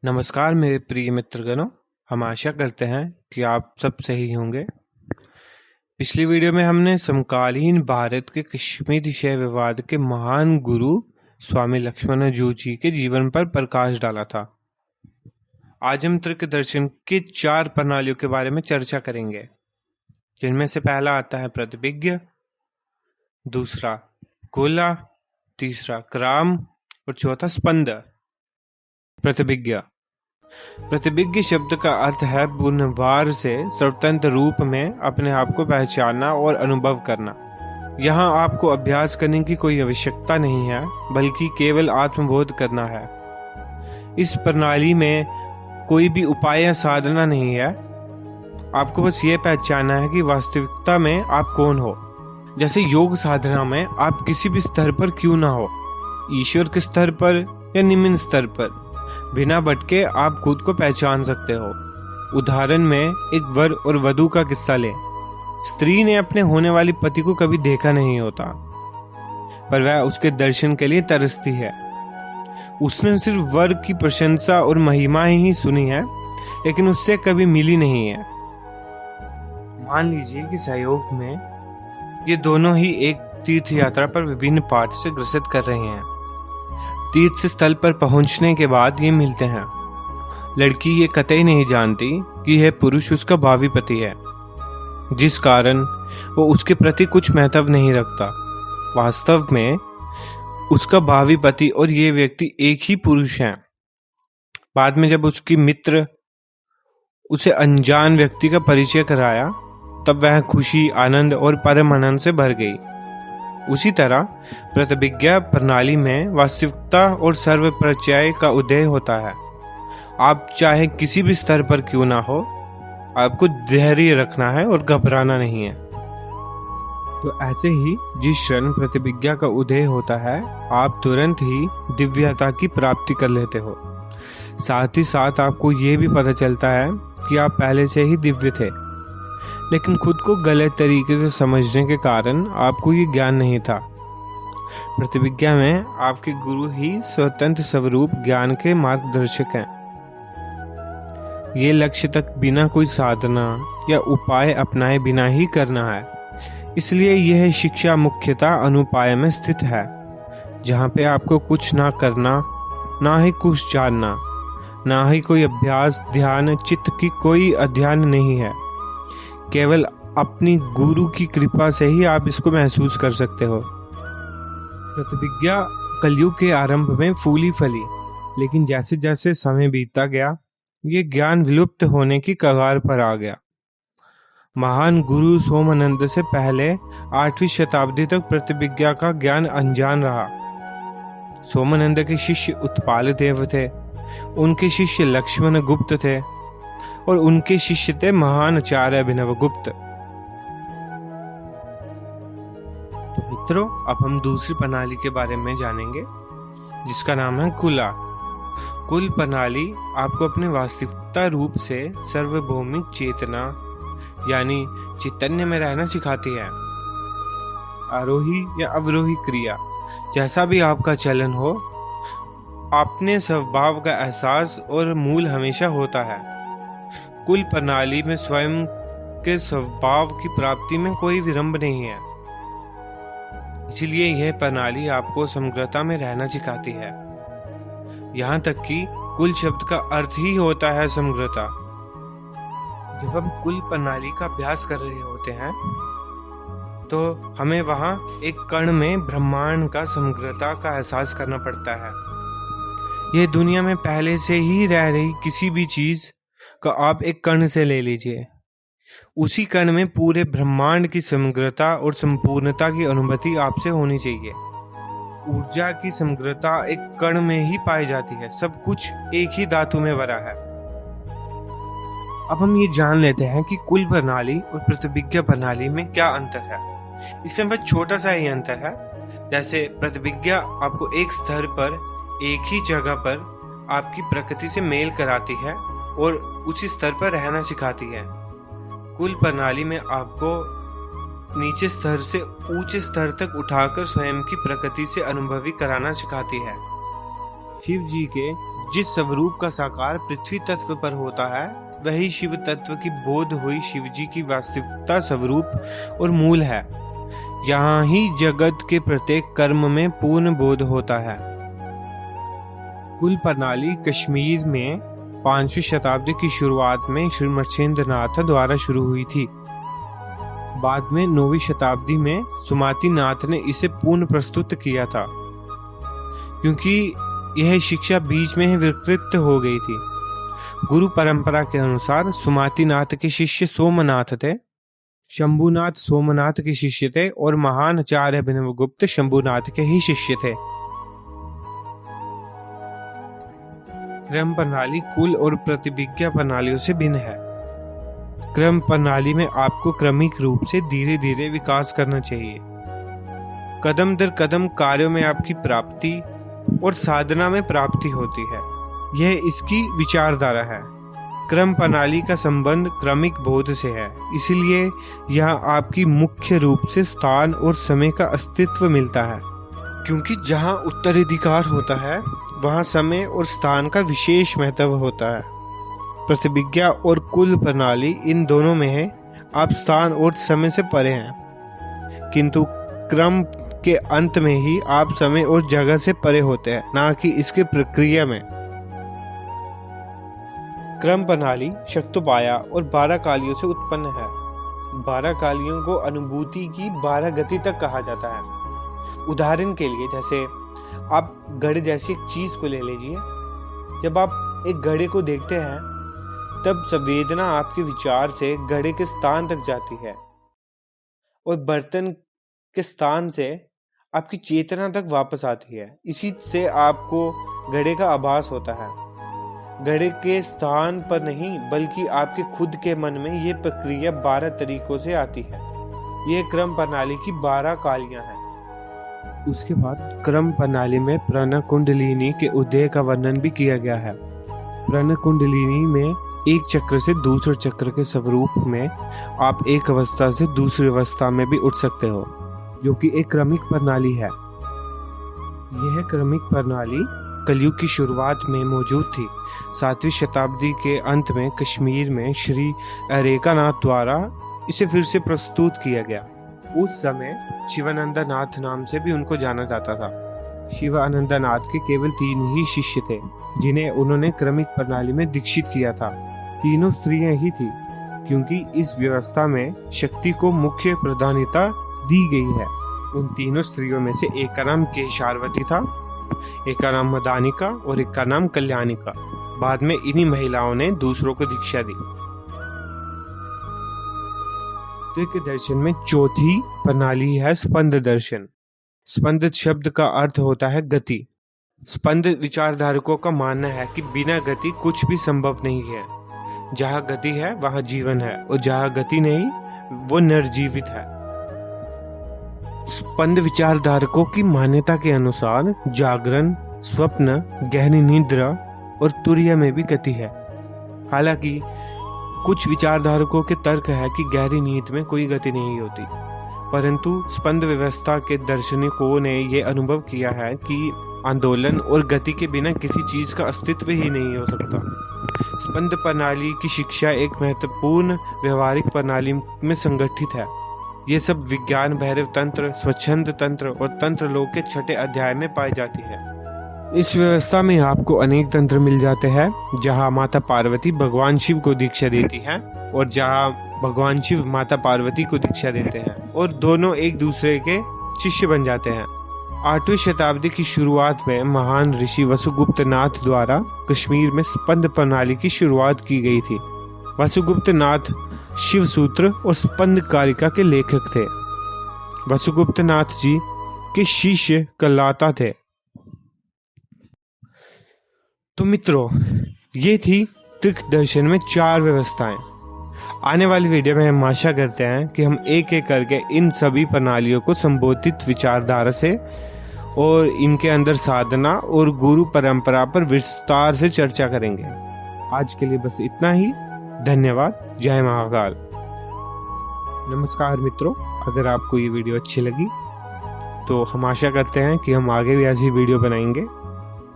नमस्कार मेरे प्रिय मित्रगणों, हम आशा करते हैं कि आप सब सही होंगे। पिछली वीडियो में हमने समकालीन भारत के कश्मीर विषय विवाद के महान गुरु स्वामी लक्ष्मण जोशी के जीवन पर प्रकाश डाला था। आज हम तर्क दर्शन के 4 प्रणालियों के बारे में चर्चा करेंगे, जिनमें से पहला आता है प्रतिभिज्ञ, दूसरा कुला, तीसरा क्राम और चौथा स्पंद। प्रतिभिज्ञ शब्द का अर्थ है पुनर्वार से स्वतंत्र रूप में अपने आप को पहचानना और अनुभव करना। यहाँ आपको अभ्यास करने की कोई आवश्यकता नहीं है, बल्कि केवल आत्मबोध करना है। इस प्रणाली में कोई भी उपाय या साधना नहीं है, आपको बस ये पहचानना है कि वास्तविकता में आप कौन हो। जैसे योग साधना में आप किसी भी स्तर पर क्यों ना हो, ईश्वर के स्तर पर या निम्न स्तर पर, बिना भटके आप खुद को पहचान सकते हो। उदाहरण में एक वर और वधू का किस्सा लें। स्त्री ने अपने होने वाली पति को कभी देखा नहीं होता, पर वह उसके दर्शन के लिए तरसती है। उसने सिर्फ वर की प्रशंसा और महिमा ही सुनी है, लेकिन उससे कभी मिली नहीं है। मान लीजिए कि सहयोग में ये दोनों ही एक तीर्थ यात्रा पर विभिन्न पाठ से ग्रसित कर रहे हैं। तीर्थ स्थल पर पहुंचने के बाद ये मिलते हैं। लड़की ये कतई नहीं जानती कि यह पुरुष उसका भावी पति है, जिस कारण वो उसके प्रति कुछ महत्व नहीं रखता। वास्तव में उसका भावी पति और ये व्यक्ति एक ही पुरुष हैं। बाद में जब उसकी मित्र उसे अनजान व्यक्ति का परिचय कराया, तब वह खुशी, आनंद और परम आनंद से भर गई। उसी तरह प्रतिभिज्ञा प्रणाली में वास्तविकता और सर्वपरिचय का उदय होता है। आप चाहे किसी भी स्तर पर क्यों ना हो, आपको धैर्य रखना है और घबराना नहीं है। तो ऐसे ही जिस क्षण प्रतिभिज्ञा का उदय होता है, आप तुरंत ही दिव्यता की प्राप्ति कर लेते हो। साथ ही साथ आपको ये भी पता चलता है कि आप पहले से ही दिव्य थे, लेकिन खुद को गलत तरीके से समझने के कारण आपको ये ज्ञान नहीं था। प्रतिभिज्ञा में आपके गुरु ही स्वतंत्र स्वरूप ज्ञान के मार्गदर्शक हैं। ये लक्ष्य तक बिना कोई साधना या उपाय अपनाए बिना ही करना है। इसलिए यह शिक्षा मुख्यतः अनुपाय में स्थित है, जहाँ पे आपको कुछ ना करना, ना ही कुछ जानना, ना ही कोई अभ्यास, ध्यान, चित्त की कोई अध्ययन नहीं है। केवल अपनी गुरु की कृपा से ही आप इसको महसूस कर सकते हो। प्रतिभिज्ञा कलयुग के आरंभ में फूली फली, लेकिन जैसे जैसे समय बीतता गया, ये ज्ञान विलुप्त होने की कगार पर आ गया। महान गुरु सोमानंद से पहले 8वीं शताब्दी तक प्रतिभिज्ञा का ज्ञान अनजान रहा। सोमानंद के शिष्य उत्पाल देव थे, उनके शिष्य लक्ष्मण गुप्त थे और उनके शिष्य थे महान आचार्य अभिनव गुप्त। तो मित्रों, अब हम दूसरी प्रणाली के बारे में जानेंगे, जिसका नाम है कुला। कुल प्रणाली आपको अपने वास्तविकता रूप से सार्वभौमिक चेतना यानी चैतन्य में रहना सिखाती है। आरोही या अवरोही क्रिया, जैसा भी आपका चलन हो, अपने स्वभाव का एहसास और मूल हमेशा होता है। कुल प्रणाली में स्वयं के स्वभाव की प्राप्ति में कोई विलंब नहीं है। इसलिए यह प्रणाली आपको समग्रता में रहना सिखाती है। यहाँ तक कि कुल शब्द का अर्थ ही होता है समग्रता। जब हम कुल प्रणाली का अभ्यास कर रहे होते हैं, तो हमें वहाँ एक कण में ब्रह्मांड का समग्रता का एहसास करना पड़ता है। यह दुनिया में पहले से ही रह रही किसी भी चीज का आप एक कण से ले लीजिए, उसी कण में पूरे ब्रह्मांड की समग्रता और संपूर्णता की अनुभूति आपसे होनी चाहिए। ऊर्जा की समग्रता एक कण में ही पाई जाती है। सब कुछ एक ही धातु में भरा है। अब हम ये जान लेते हैं कि कुल प्रणाली और प्रतिभिज्ञा प्रणाली में क्या अंतर है। इसमें बस छोटा सा ही अंतर है। जैसे प्रतिभिज्ञा आपको एक स्तर पर, एक ही जगह पर आपकी प्रकृति से मेल कराती है और उसी स्तर पर रहना सिखाती है। कुल प्रणाली में आपको नीचे स्तर से ऊंचे स्तर तक उठाकर स्वयं की प्रकृति से अनुभवी कराना सिखाती है। शिव जी के जिस स्वरूप का साकार पृथ्वी तत्व पर होता है वही शिव तत्व की बोध हुई शिव जी की वास्तविकता स्वरूप और मूल है। यहाँ ही जगत के प्रत्येक कर्म में पूर्ण बोध होता है। कुल प्रणाली कश्मीर में 5वीं शताब्दी की शुरुआत में श्री मच्छेंद्र नाथ द्वारा शुरू हुई थी। बाद में 9वीं शताब्दी में सुमति नाथ ने इसे पूर्ण प्रस्तुत किया था, क्योंकि यह शिक्षा बीच में ही विकृत हो गई थी। गुरु परंपरा के अनुसार सुमति नाथ के शिष्य सोमनाथ थे, शंभुनाथ सोमनाथ के शिष्य थे और महान आचार्य अभिनव गुप्त शंभुनाथ के ही शिष्य थे। क्रम प्रणाली कुल और प्रतिभिज्ञा प्रणालियों से भिन्न है। क्रम प्रणाली में आपको क्रमिक रूप से धीरे धीरे विकास करना चाहिए। कदम दर कदम कार्यों में आपकी प्राप्ति और साधना में प्राप्ति होती है। यह इसकी विचारधारा है। क्रम प्रणाली का संबंध क्रमिक बोध से है, इसलिए यहाँ आपकी मुख्य रूप से स्थान और समय का अस्तित्व मिलता है, क्योंकि जहाँ उत्तराधिकार होता है वहाँ समय और स्थान का विशेष महत्व होता है। प्रतिभिज्ञा और कुल प्रणाली इन दोनों में है, आप स्थान और समय से परे हैं, किंतु क्रम के अंत में ही आप समय और जगह से परे होते हैं, ना कि इसके प्रक्रिया में। क्रम प्रणाली शक्तोपाया और 12 कालियों से उत्पन्न है। 12 कालियों को अनुभूति की 12 गति तक कहा जाता है। उदाहरण के लिए, जैसे आप घड़े जैसी एक चीज को ले लीजिए। जब आप एक घड़े को देखते हैं तब संवेदना आपके विचार से घड़े के स्थान तक जाती है और बर्तन के स्थान से आपकी चेतना तक वापस आती है। इसी से आपको घड़े का आभास होता है। घड़े के स्थान पर नहीं, बल्कि आपके खुद के मन में ये प्रक्रिया 12 तरीकों से आती है। ये क्रम प्रणाली की 12 कालियां हैं। उसके बाद क्रम प्रणाली में प्रण कुंडलिनी के उदय का वर्णन भी किया गया है। प्रण कुंडलिनी में एक चक्र से दूसरे चक्र के स्वरूप में आप एक अवस्था से दूसरी अवस्था में भी उठ सकते हो, जो कि एक क्रमिक प्रणाली है। यह क्रमिक प्रणाली कलयुग की शुरुआत में मौजूद थी। 7वीं शताब्दी के अंत में कश्मीर में श्री अरेकानाथ द्वारा इसे फिर से प्रस्तुत किया गया। उस समय शिवानंदनाथ नाम से भी उनको जाना जाता था। शिवानंदनाथ के केवल 3 ही शिष्य थे जिन्हें उन्होंने क्रमिक प्रणाली में दीक्षित किया था। तीनों स्त्रियां ही थी, क्योंकि इस व्यवस्था में शक्ति को मुख्य प्राधान्यता दी गई है। उन तीनों स्त्रियों में से एक का नाम केशारवती था, एक का नाम मदानिका और एक का नाम कल्याणिका। बाद में इन्हीं महिलाओं ने दूसरों को दीक्षा दी। त्रिक दर्शन में चौथी प्रणाली है स्पंद दर्शन। स्पंद शब्द का अर्थ होता है गति। स्पंद विचारधारकों का मानना है कि बिना गति कुछ भी संभव नहीं है। जहाँ गति है वहाँ जीवन है, और जहाँ गति नहीं वो निर्जीवित है। स्पंद विचारधारकों की मान्यता के अनुसार जागरण, स्वप्न, गहरी निद्रा और तुर्य में भी गति है। हालांकि कुछ विचारधारकों के तर्क है कि गहरी नींद में कोई गति नहीं होती, परंतु स्पंद व्यवस्था के दार्शनिकों ने यह अनुभव किया है कि आंदोलन और गति के बिना किसी चीज का अस्तित्व ही नहीं हो सकता। स्पंद प्रणाली की शिक्षा एक महत्वपूर्ण व्यवहारिक प्रणाली में संगठित है। ये सब विज्ञान, भैरव तंत्र, स्वच्छंद तंत्र और तंत्र लोक के 6ठे अध्याय में पाई जाती है। इस व्यवस्था में आपको अनेक तंत्र मिल जाते हैं, जहाँ माता पार्वती भगवान शिव को दीक्षा देती हैं और जहाँ भगवान शिव माता पार्वती को दीक्षा देते हैं और दोनों एक दूसरे के शिष्य बन जाते हैं। 8वीं शताब्दी की शुरुआत में महान ऋषि वसुगुप्त नाथ द्वारा कश्मीर में स्पंद प्रणाली की शुरुआत की गई थी। वसुगुप्त नाथ शिव सूत्र और स्पंद कारिका के लेखक थे। वसुगुप्त नाथ जी के शिष्य कलाता थे। तो मित्रों, ये थी त्रिक दर्शन में 4 व्यवस्थाएं। आने वाली वीडियो में हम आशा करते हैं कि हम एक एक करके इन सभी प्रणालियों को संबोधित विचारधारा से और इनके अंदर साधना और गुरु परंपरा पर विस्तार से चर्चा करेंगे। आज के लिए बस इतना ही। धन्यवाद। जय महाकाल। नमस्कार मित्रों, अगर आपको ये वीडियो अच्छी लगी तो हम आशा करते हैं कि हम आगे भी ऐसी वीडियो बनाएंगे।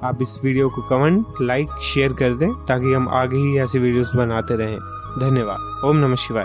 आप इस वीडियो को कमेंट, लाइक, शेयर कर दें ताकि हम आगे ही ऐसी वीडियोस बनाते रहें। धन्यवाद। ओम नमः शिवाय।